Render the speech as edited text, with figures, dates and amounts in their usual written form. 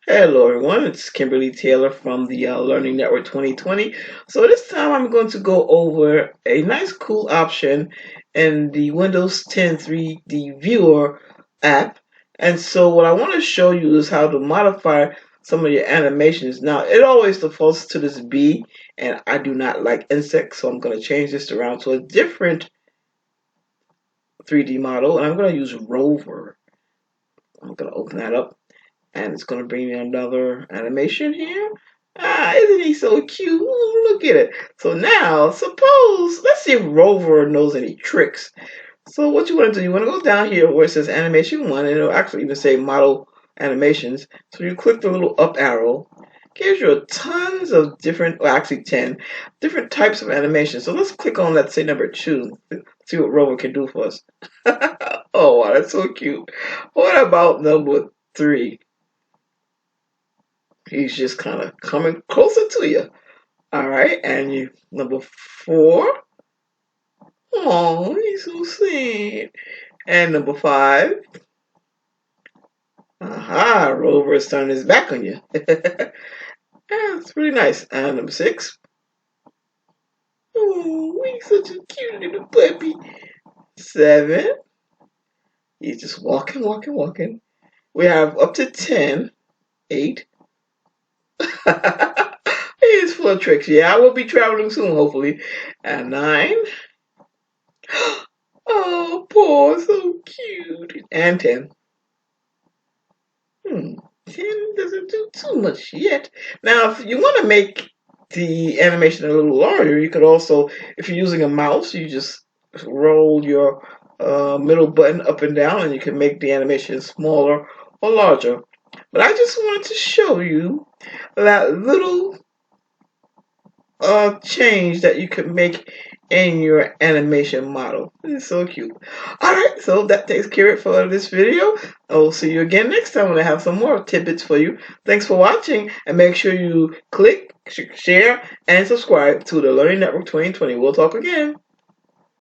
Hello everyone, it's Kimberly Taylor from the Learning Network 2020. So this time I'm going to go over a nice cool option in the Windows 10 3D Viewer app. And so what I want to show you is how to modify some of your animations. Now it always defaults to this B, and I do not like insects, so I'm going to change this around to a different 3D model, and I'm going to use Rover. I'm going to open that up. And it's going to bring me another animation here. Ah, isn't he so cute? Ooh, look at it. So now, let's see if Rover knows any tricks. So what you want to do, you want to go down here where it says animation 1, and it'll actually even say model animations. So you click the little up arrow. Gives you tons of different, well actually 10, different types of animations. So let's click on, let's say number 2. See what Rover can do for us. Oh wow, that's so cute. What about number 3? He's just kind of coming closer to you. All right, and you number 4. Oh, he's so sad. And number 5. Aha, Rover is turning his back on you. That's pretty nice. And number 6. Oh, he's such a cute little puppy. 7. He's just walking, walking, walking. We have up to 10. 8. He's full of tricks. Yeah, I will be traveling soon, hopefully. And 9. Oh, poor, so cute. And 10. 10 doesn't do too much yet. Now, if you want to make the animation a little larger, you could also, if you're using a mouse, you just roll your middle button up and down, and you can make the animation smaller or larger. But I just wanted to show you that little change that you could make in your animation model. It's so cute. Alright, so that takes care of it for this video. I will see you again next time when I have some more tidbits for you. Thanks for watching, and make sure you click, share, and subscribe to the Learning Network 2020. We'll talk again.